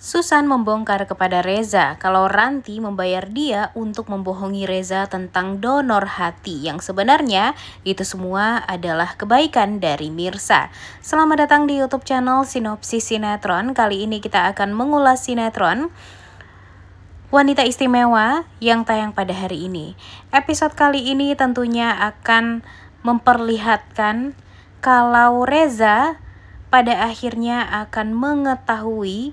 Susan membongkar kepada Reza kalau Ranti membayar dia untuk membohongi Reza tentang donor hati yang sebenarnya itu semua adalah kebaikan dari Mirsa. Selamat datang di YouTube channel Sinopsis Sinetron. Kali ini kita akan mengulas sinetron Wanita Istimewa yang tayang pada hari ini. Episode kali ini tentunya akan memperlihatkan kalau Reza pada akhirnya akan mengetahui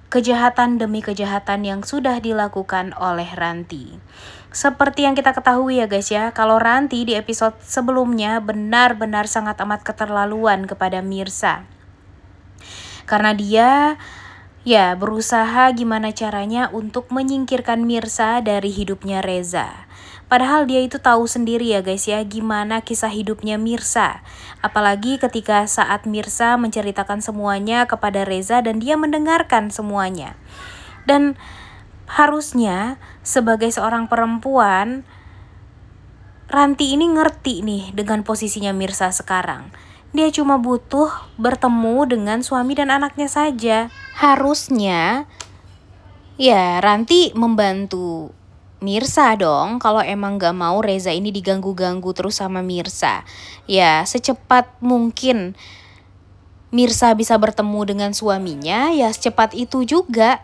kejahatan demi kejahatan yang sudah dilakukan oleh Ranti. Seperti yang kita ketahui ya guys ya, kalau Ranti di episode sebelumnya benar-benar sangat amat keterlaluan kepada Mirsa. Karena dia berusaha gimana caranya untuk menyingkirkan Mirsa dari hidupnya Reza. Padahal dia itu tahu sendiri ya guys ya gimana kisah hidupnya Mirsa. Apalagi ketika saat Mirsa menceritakan semuanya kepada Reza dan dia mendengarkan semuanya. Dan harusnya sebagai seorang perempuan, Ranti ini ngerti nih dengan posisinya Mirsa sekarang. Dia cuma butuh bertemu dengan suami dan anaknya saja. Harusnya Ranti membantu Mirsa dong, kalau emang gak mau Reza ini diganggu-ganggu terus sama Mirsa. Ya, secepat mungkin Mirsa bisa bertemu dengan suaminya, ya secepat itu juga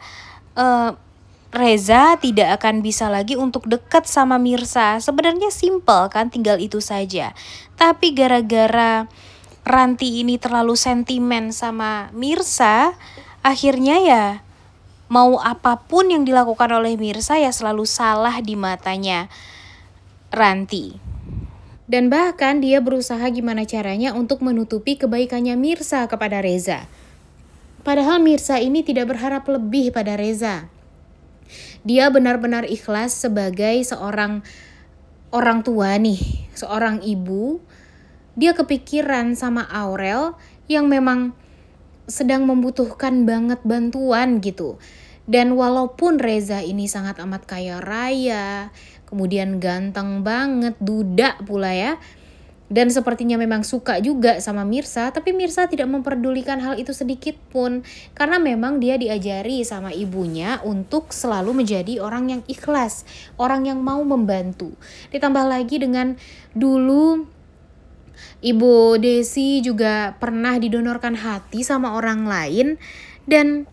Reza tidak akan bisa lagi untuk dekat sama Mirsa. Sebenarnya simple kan, tinggal itu saja. Tapi gara-gara Ranti ini terlalu sentimen sama Mirsa, akhirnya mau apapun yang dilakukan oleh Mirsa selalu salah di matanya Ranti. Dan bahkan dia berusaha gimana caranya untuk menutupi kebaikannya Mirsa kepada Reza. Padahal Mirsa ini tidak berharap lebih pada Reza. Dia benar-benar ikhlas sebagai seorang orang tua nih, seorang ibu. Dia kepikiran sama Aurel yang memang sedang membutuhkan banget bantuan gitu. Dan walaupun Reza ini sangat amat kaya raya, kemudian ganteng banget, duda pula ya, dan sepertinya memang suka juga sama Mirsa, tapi Mirsa tidak memperdulikan hal itu sedikit pun. Karena memang dia diajari sama ibunya untuk selalu menjadi orang yang ikhlas, orang yang mau membantu. Ditambah lagi dengan dulu Ibu Desi juga pernah didonorkan hati sama orang lain. Dan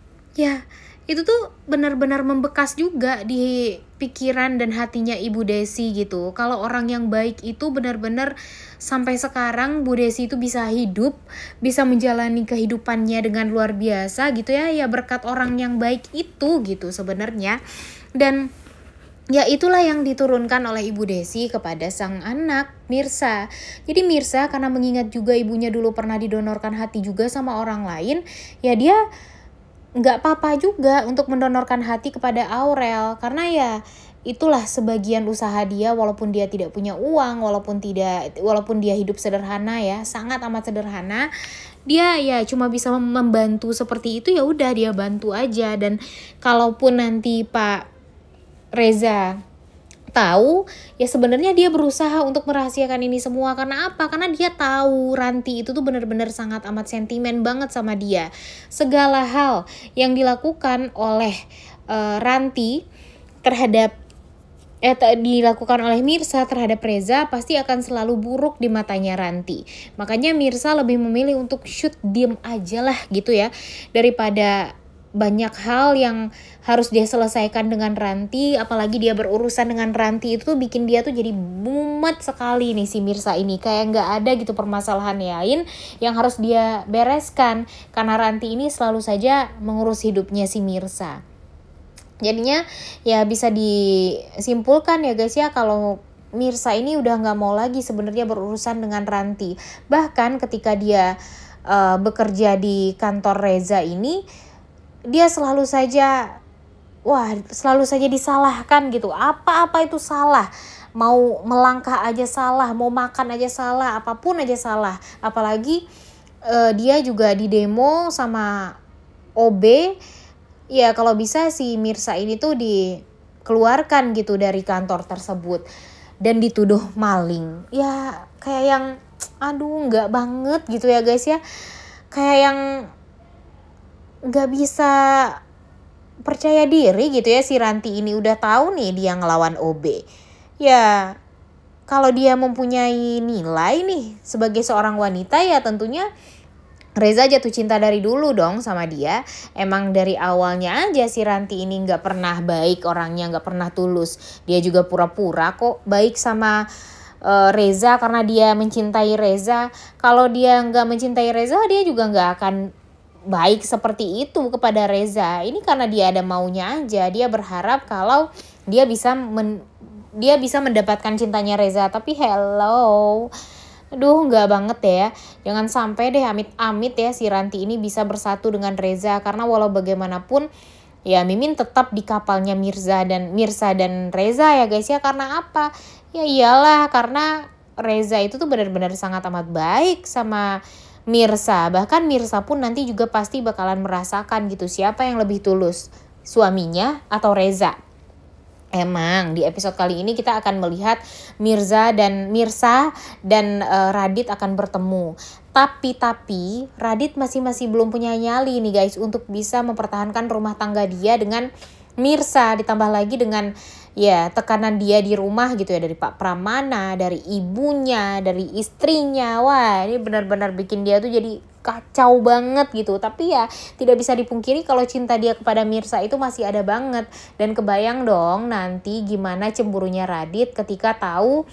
itu tuh benar-benar membekas juga di pikiran dan hatinya Ibu Desi gitu. Kalau orang yang baik itu benar-benar sampai sekarang Bu Desi itu bisa hidup, bisa menjalani kehidupannya dengan luar biasa gitu ya berkat orang yang baik itu gitu sebenarnya. Dan itulah yang diturunkan oleh Ibu Desi kepada sang anak Mirsa. Jadi Mirsa karena mengingat juga ibunya dulu pernah didonorkan hati juga sama orang lain, dia nggak apa-apa juga untuk mendonorkan hati kepada Aurel. Karena itulah sebagian usaha dia, walaupun dia tidak punya uang, walaupun dia hidup sederhana sangat amat sederhana. Dia cuma bisa membantu seperti itu, udah dia bantu aja. Dan kalaupun nanti Pak Reza tahu, sebenarnya dia berusaha untuk merahasiakan ini semua. Karena apa? Karena dia tahu Ranti itu tuh benar-benar sangat amat sentimen banget sama dia. Segala hal yang dilakukan oleh Ranti terhadap dilakukan oleh Mirsa terhadap Reza pasti akan selalu buruk di matanya Ranti. Makanya Mirsa lebih memilih untuk diem aja lah gitu daripada banyak hal yang harus dia selesaikan dengan Ranti. Apalagi dia berurusan dengan Ranti itu tuh bikin dia tuh jadi mumet sekali nih si Mirsa ini. Kayak gak ada gitu permasalahan lain yang harus dia bereskan, karena Ranti ini selalu saja mengurus hidupnya si Mirsa. Jadinya bisa disimpulkan ya guys kalau Mirsa ini udah gak mau lagi sebenarnya berurusan dengan Ranti. Bahkan ketika dia bekerja di kantor Reza ini, dia selalu saja disalahkan gitu. Apa-apa itu salah. Mau melangkah aja salah, mau makan aja salah, apapun aja salah. Apalagi dia juga di demo sama OB. Kalau bisa si Mirsa ini tuh dikeluarkan gitu dari kantor tersebut dan dituduh maling. Kayak yang nggak banget gitu ya guys Kayak yang nggak bisa percaya diri gitu ya si Ranti ini, udah tahu nih dia ngelawan OB. Ya kalau dia mempunyai nilai nih sebagai seorang wanita, ya tentunya Reza jatuh cinta dari dulu dong sama dia. Emang dari awalnya aja si Ranti ini gak pernah baik orangnya, gak pernah tulus. Dia juga pura-pura kok baik sama Reza karena dia mencintai Reza. Kalau dia gak mencintai Reza, dia juga gak akan baik seperti itu kepada Reza. Ini karena dia ada maunya aja. Dia berharap kalau dia bisa mendapatkan cintanya Reza. Tapi hello, aduh nggak banget ya. Jangan sampai deh amit-amit ya si Ranti ini bisa bersatu dengan Reza. Karena walau bagaimanapun ya Mimin tetap di kapalnya Mirza dan Reza ya guys ya. Karena apa? Ya iyalah karena Reza itu tuh benar-benar sangat amat baik sama Mirza. Bahkan Mirza pun nanti juga pasti bakalan merasakan gitu siapa yang lebih tulus, suaminya atau Reza. Emang di episode kali ini kita akan melihat Mirza dan Radit akan bertemu. Tapi Radit masih belum punya nyali nih guys untuk bisa mempertahankan rumah tangga dia dengan Mirza, ditambah lagi dengan ya tekanan dia di rumah gitu ya, dari Pak Pramana, dari ibunya, dari istrinya. Wah, ini benar-benar bikin dia tuh jadi kacau banget gitu. Tapi ya tidak bisa dipungkiri kalau cinta dia kepada Mirza itu masih ada banget. Dan kebayang dong nanti gimana cemburunya Radit ketika tahu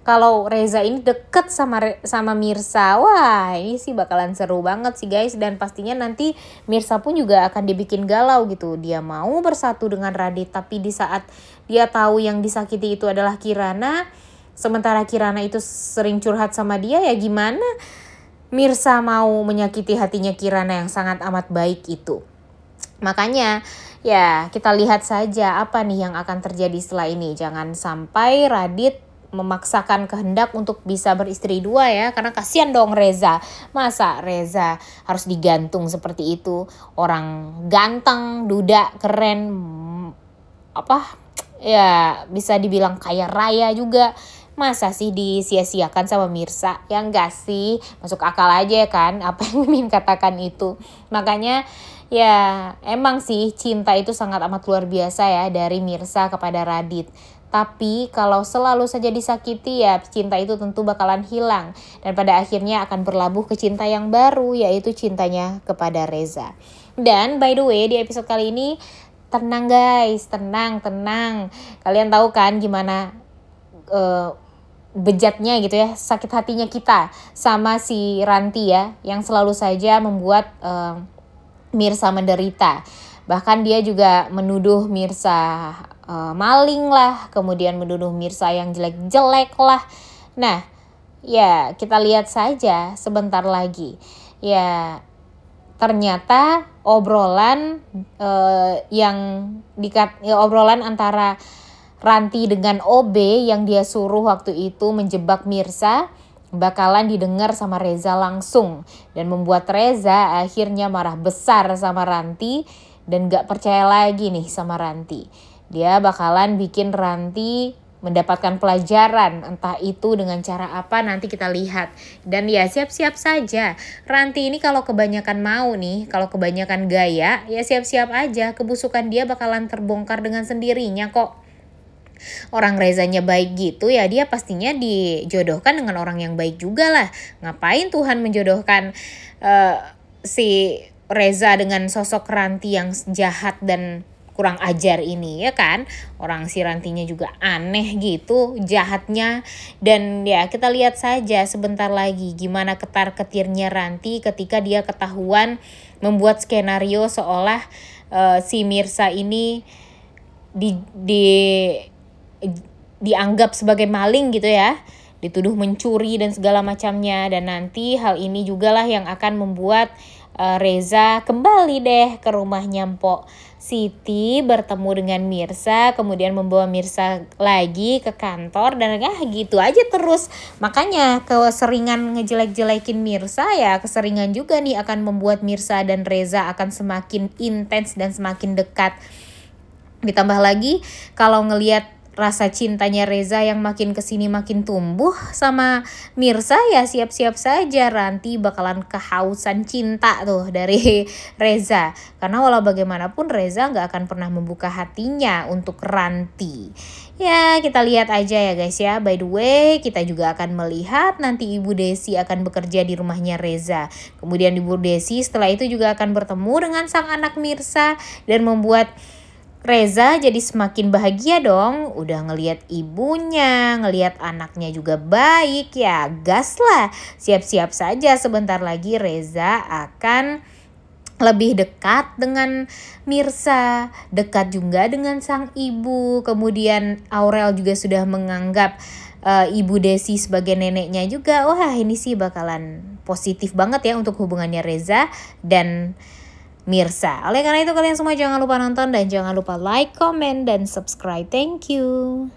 kalau Reza ini deket sama Mirza. Wah, ini sih bakalan seru banget sih guys. Dan pastinya nanti Mirza pun juga akan dibikin galau gitu. Dia mau bersatu dengan Radit, tapi di saat dia tahu yang disakiti itu adalah Kirana, sementara Kirana itu sering curhat sama dia, ya gimana Mirza mau menyakiti hatinya Kirana yang sangat amat baik itu. Makanya ya kita lihat saja apa nih yang akan terjadi setelah ini. Jangan sampai Radit memaksakan kehendak untuk bisa beristri dua ya, karena kasihan dong Reza. Masa Reza harus digantung seperti itu? Orang ganteng, duda, keren, ya bisa dibilang kaya raya juga. Masa sih disia-siakan sama Mirza? Ya enggak sih, masuk akal aja kan apa yang Mimin katakan itu. Makanya ya emang sih cinta itu sangat amat luar biasa ya dari Mirza kepada Radit. Tapi kalau selalu saja disakiti ya cinta itu tentu bakalan hilang. Dan pada akhirnya akan berlabuh ke cinta yang baru, yaitu cintanya kepada Reza. Dan by the way di episode kali ini tenang guys, tenang. Kalian tahu kan gimana bejatnya gitu ya, sakit hatinya kita sama si Ranti ya, yang selalu saja membuat Mirza menderita. Bahkan dia juga menuduh Mirza maling lah, kemudian menuduh Mirza yang jelek-jelek lah. Nah, ya kita lihat saja sebentar lagi. Ya ternyata obrolan obrolan antara Ranti dengan OB yang dia suruh waktu itu menjebak Mirza bakalan didengar sama Reza langsung, dan membuat Reza akhirnya marah besar sama Ranti dan gak percaya lagi nih sama Ranti. Dia bakalan bikin Ranti mendapatkan pelajaran, entah itu dengan cara apa nanti kita lihat. Dan ya siap-siap saja, Ranti ini kalau kebanyakan mau nih, kalau kebanyakan gaya, ya siap-siap aja kebusukan dia bakalan terbongkar dengan sendirinya kok. Orang Rezanya baik gitu ya, dia pastinya dijodohkan dengan orang yang baik juga lah. Ngapain Tuhan menjodohkan si Reza dengan sosok Ranti yang jahat dan kurang ajar ini ya kan. Orang si Rantinya juga aneh gitu jahatnya. Dan ya kita lihat saja sebentar lagi gimana ketar-ketirnya Ranti ketika dia ketahuan membuat skenario seolah si Mirza ini dianggap sebagai maling gitu ya, dituduh mencuri dan segala macamnya. Dan nanti hal ini juga lah yang akan membuat Reza kembali deh ke rumahnya Mpok Siti, bertemu dengan Mirza, kemudian membawa Mirza lagi ke kantor, dan gitu aja terus. Makanya keseringan ngejelek-jelekin Mirza ya keseringan juga nih akan membuat Mirza dan Reza akan semakin intens dan semakin dekat. Ditambah lagi kalau ngelihat rasa cintanya Reza yang makin kesini makin tumbuh sama Mirsa, ya siap-siap saja Ranti bakalan kehausan cinta tuh dari Reza. Karena walau bagaimanapun Reza nggak akan pernah membuka hatinya untuk Ranti. Ya kita lihat aja ya guys ya. By the way, kita juga akan melihat nanti Ibu Desi akan bekerja di rumahnya Reza. Kemudian Ibu Desi setelah itu juga akan bertemu dengan sang anak Mirsa dan membuat Reza jadi semakin bahagia dong. Udah ngelihat ibunya, ngelihat anaknya juga baik, ya gas lah. Siap-siap saja sebentar lagi Reza akan lebih dekat dengan Mirsa, dekat juga dengan sang ibu. Kemudian Aurel juga sudah menganggap Ibu Desi sebagai neneknya juga. Wah ini sih bakalan positif banget ya untuk hubungannya Reza dan Mirsa. Oleh karena itu kalian semua jangan lupa nonton dan jangan lupa like, comment, dan subscribe. Thank you.